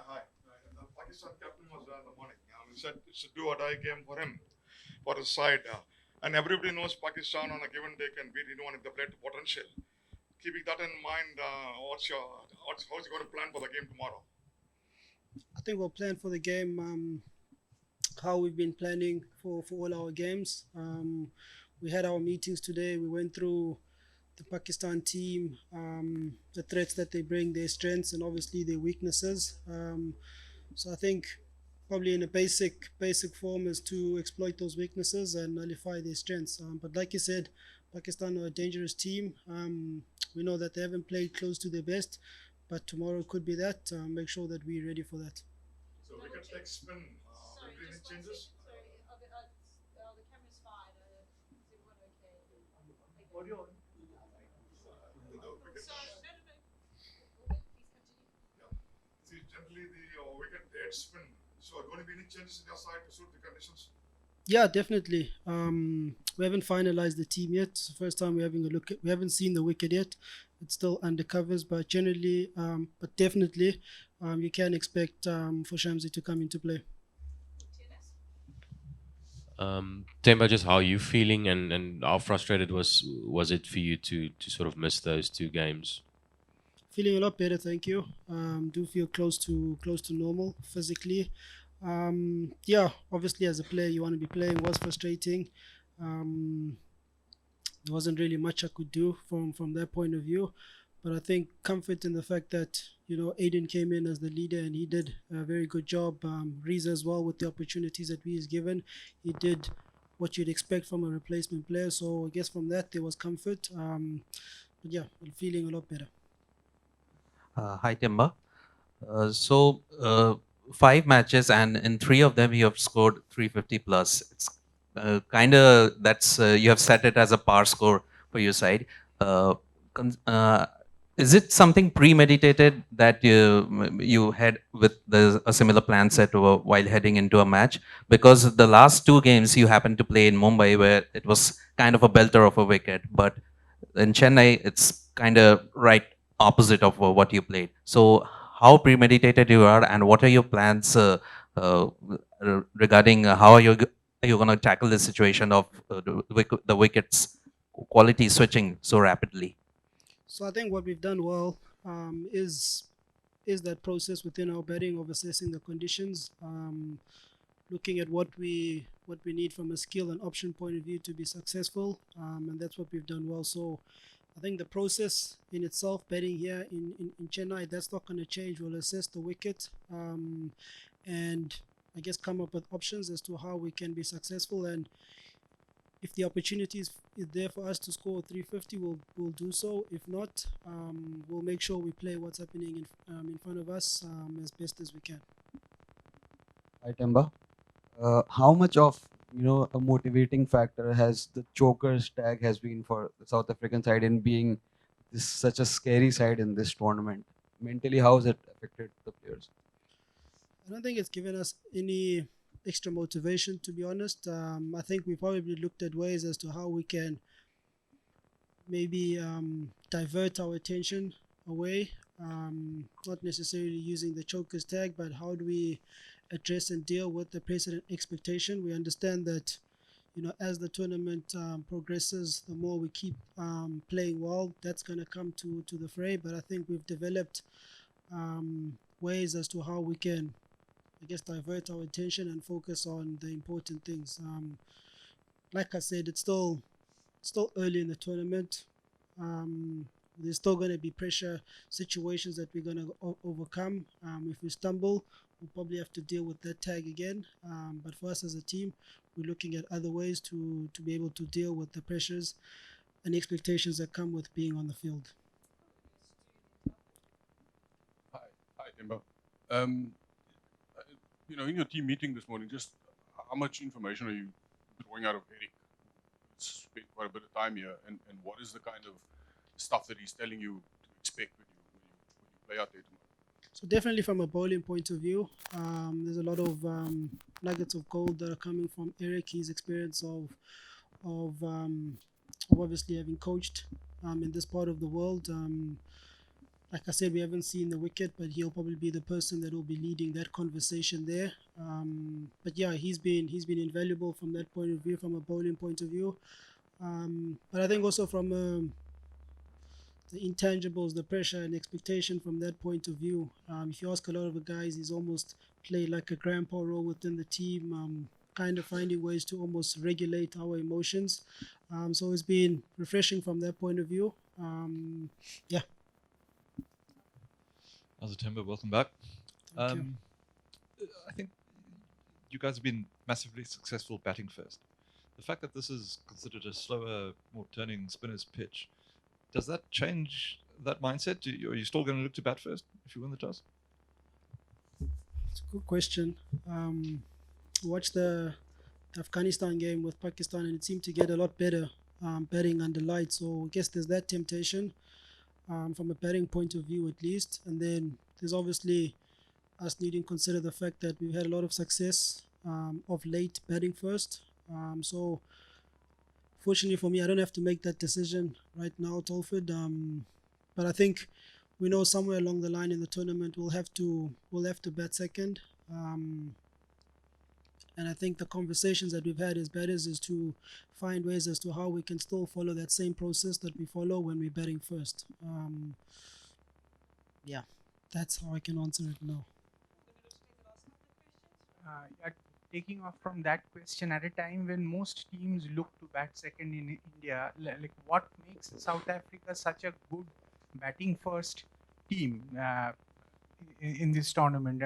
Hi. The Pakistan captain was there in the morning. He said it's a do or die game for him, for his side. And everybody knows Pakistan on a given day can beat anyone if they play to potential. Keeping that in mind, how's you going to plan for the game tomorrow? I think we'll plan for the game how we've been planning for all our games. We had our meetings today. We went through the Pakistan team, the threats that they bring, their strengths, and obviously their weaknesses. So I think probably in a basic form is to exploit those weaknesses and nullify their strengths. But like you said, Pakistan are a dangerous team. We know that they haven't played close to their best, but tomorrow could be that. Make sure that we're ready for that. So we can take spin. Will there be any changes? The wicket. Yeah. See, generally the wicket dead spin. So are going to be any changes in your side to suit the conditions? Yeah, definitely. We haven't finalized the team yet. It's the first time we're having a look at. We haven't seen the wicket yet. It's still under covers, but generally, but definitely, you can expect for Shamsi to come into play. Temba, just how are you feeling, and how frustrated was it for you to sort of miss those two games? Feeling a lot better, thank you. Do feel close to normal physically. Yeah, obviously as a player, you want to be playing. Was frustrating. Um, there wasn't really much I could do from that point of view. But I think comfort in the fact that Aiden came in as the leader and he did a very good job. Reza as well with the opportunities that he is given, he did what you'd expect from a replacement player. So I guess from that there was comfort. But yeah, I'm feeling a lot better. Hi, Timba. So, 5 matches, and in 3 of them, you have scored 350 plus. It's kind of that's you have set it as a par score for your side. Uh, con- uh, is it something premeditated that you had with a similar plan set while heading into a match? Because the last 2 games you happened to play in Mumbai, where it was kind of a belter of a wicket, but in Chennai, it's kind of right opposite of what you played. So, how premeditated you are, and what are your plans uh, regarding how are you going to tackle the situation of the wickets quality switching so rapidly? So I think what we've done well is that process within our betting of assessing the conditions, looking at what we need from a skill and option point of view to be successful, and that's what we've done well. So I think the process in itself, betting here in Chennai, that's not going to change. We'll assess the wicket, and I guess come up with options as to how we can be successful. And if the opportunity is there for us to score 350, we'll do so. If not, we'll make sure we play what's happening in front of us as best as we can. Hi, Temba. How much of a motivating factor has the chokers tag has been for the South African side in being this such a scary side in this tournament? Mentally, how has it affected the players? I don't think it's given us any extra motivation, to be honest. I think we probably looked at ways as to how we can maybe divert our attention away. Not necessarily using the chokers tag, but how do we address and deal with the precedent expectation? We understand that as the tournament progresses, the more we keep playing well, that's going to come to the fray. But I think we've developed ways as to how we can, I guess, divert our attention and focus on the important things. Like I said, it's still early in the tournament. There's still going to be pressure situations that we're going to overcome. If we stumble, we'll probably have to deal with that tag again. But for us as a team, we're looking at other ways to be able to deal with the pressures and expectations that come with being on the field. Hi, Timba. Um, in your team meeting this morning, just how much information are you drawing out of Eric? Spent quite a bit of time here, and what is the kind of stuff that he's telling you to expect when you play out there tomorrow? So definitely from a bowling point of view, there's a lot of nuggets of gold that are coming from Eric. His experience of, of obviously having coached in this part of the world. like I said, we haven't seen the wicket, but he'll probably be the person that will be leading that conversation there. But yeah, he's been invaluable from that point of view, from a bowling point of view. But I think also from the intangibles, the pressure and expectation from that point of view. If you ask a lot of the guys, he's almost played like a grandpa role within the team, kind of finding ways to almost regulate our emotions. So it's been refreshing from that point of view. Yeah, How's Temba? Welcome back. thank you. I think you guys have been massively successful batting first. The fact that this is considered a slower, more turning spinner's pitch, does that change that mindset? Are you still going to look to bat first if you win the toss? It's a good question. Watched the Afghanistan game with Pakistan, and it seemed to get a lot better batting under lights. So I guess there's that temptation from a batting point of view, at least. And then there's obviously us needing to consider the fact that we've had a lot of success of late batting first. So fortunately for me, I don't have to make that decision right now, Tolford. But I think we know somewhere along the line in the tournament we'll have to bat second. And I think the conversations that we've had as batters is to find ways as to how we can still follow that same process that we follow when we're batting first. Yeah, that's how I can answer it now. Yeah, taking off from that question, at a time when most teams look to bat second in India, like what makes South Africa such a good batting first team in this tournament?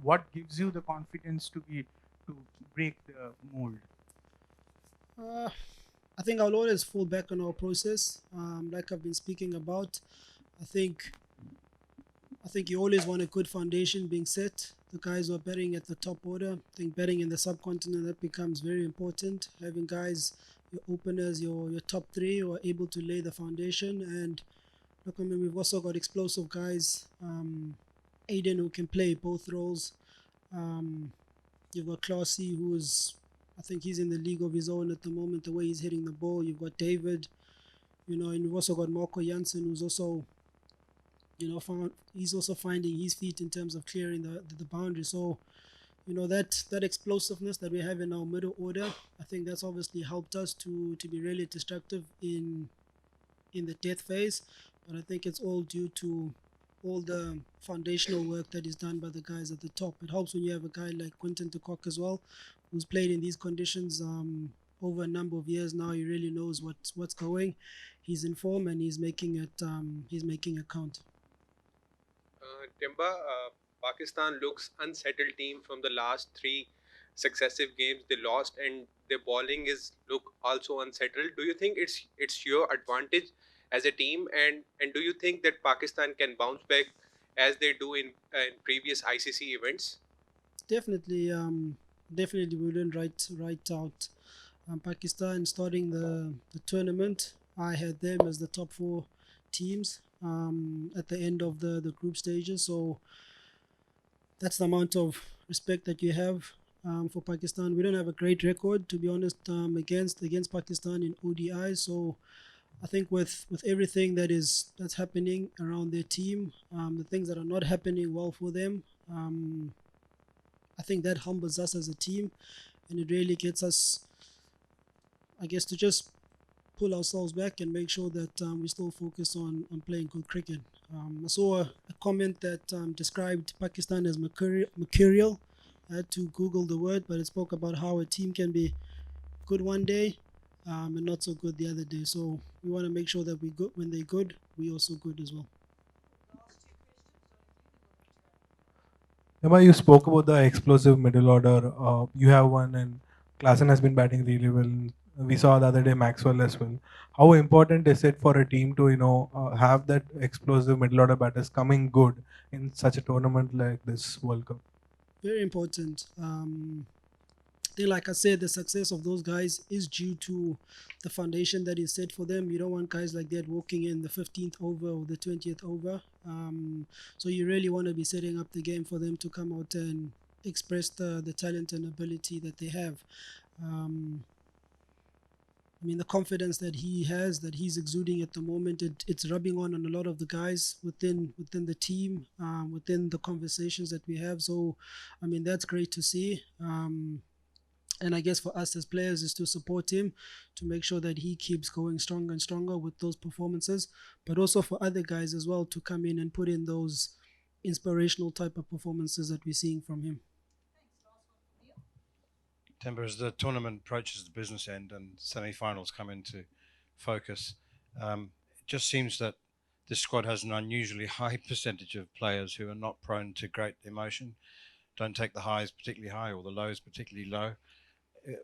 What gives you the confidence to break the mold? I think I'll always fall back on our process, like I've been speaking about. I think you always want a good foundation being set. The guys who are batting at the top order, I think batting in the subcontinent, that becomes very important. Having guys, your openers, your top three who are able to lay the foundation. And look, I mean, we've also got explosive guys. Aiden, who can play both roles. You've got Classy, I think he's in the league of his own at the moment, the way he's hitting the ball. You've got David, and you've also got Marco Janssen, who's also, he's also finding his feet in terms of clearing the boundary. So, that explosiveness that we have in our middle order, I think that's obviously helped us to be really destructive in the death phase. But I think it's all due to all the foundational work that is done by the guys at the top. It helps when you have a guy like Quinton de Kock as well, who's played in these conditions over a number of years now. He really knows what's going. He's in form and he's making it count. Temba, Pakistan looks unsettled team from the last three successive games they lost, and their bowling look also unsettled. Do you think it's your advantage as a team, and do you think that Pakistan can bounce back as they do in previous ICC events? Definitely, we wouldn't write out Pakistan starting the tournament. I had them as the top four teams at the end of the group stages. So that's the amount of respect that you have for Pakistan. We don't have a great record, to be honest, against Pakistan in ODI. So I think with everything that's happening around their team, the things that are not happening well for them, I think that humbles us as a team, and it really gets us, I guess, to just pull ourselves back and make sure that we still focus on playing good cricket. I saw a comment that described Pakistan as mercurial. I had to Google the word, but it spoke about how a team can be good one day and not so good the other day. So we want to make sure that when they're good, we also good as well. Emma, you spoke about the explosive middle order. You have one, and Klassen has been batting really well. We saw the other day Maxwell as well. How important is it for a team to have that explosive middle order batters coming good in such a tournament like this World Cup? Very important. I think, like I said, the success of those guys is due to the foundation that is set for them. You don't want guys like that walking in the 15th over or the 20th over. So you really want to be setting up the game for them to come out and express the talent and ability that they have. I mean, the confidence that he has, that he's exuding at the moment, it's rubbing on a lot of the guys within the team, within the conversations that we have. So, I mean, that's great to see. And I guess for us as players is to support him, to make sure that he keeps going stronger and stronger with those performances, but also for other guys as well to come in and put in those inspirational type of performances that we're seeing from him. Temba, as the tournament approaches the business end and semi-finals come into focus, it just seems that this squad has an unusually high percentage of players who are not prone to great emotion, don't take the highs particularly high or the lows particularly low.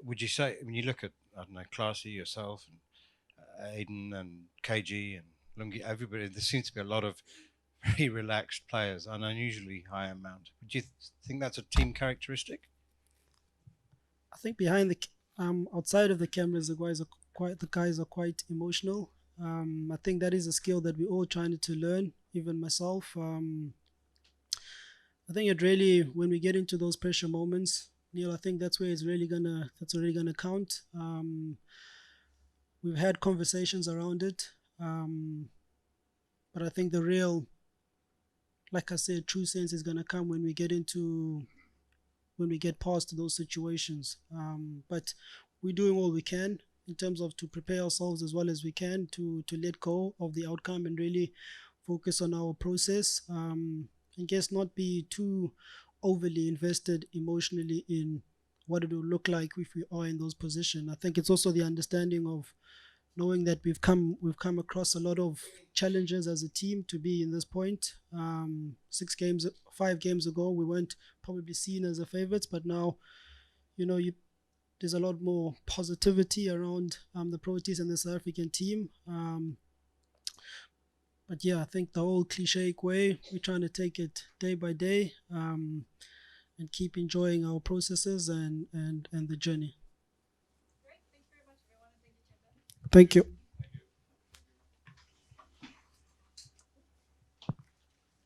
Would you say, when you look at, I don't know, Classy, yourself, and Aiden and KG and Lungi, everybody, there seems to be a lot of very relaxed players, an unusually high amount. Would you think that's a team characteristic? I think behind the outside of the cameras, the guys are quite emotional. I think that is a skill that we're all trying to learn, even myself. I think it really, when we get into those pressure moments, Neil, I think that's where it's really gonna count. We've had conversations around it, but I think the real, like I said, true sense is gonna come when we get past those situations. But we're doing all we can in terms of to prepare ourselves as well as we can to let go of the outcome and really focus on our process. And guess not be too overly invested emotionally in what it will look like if we are in those positions. I think it's also the understanding of knowing that we've come across a lot of challenges as a team to be in this point. 5 games ago, we weren't probably seen as the favorites, but now, there's a lot more positivity around the Proteas and the South African team. But yeah, I think the whole cliche way, we're trying to take it day by day, and keep enjoying our processes and the journey. Thank you.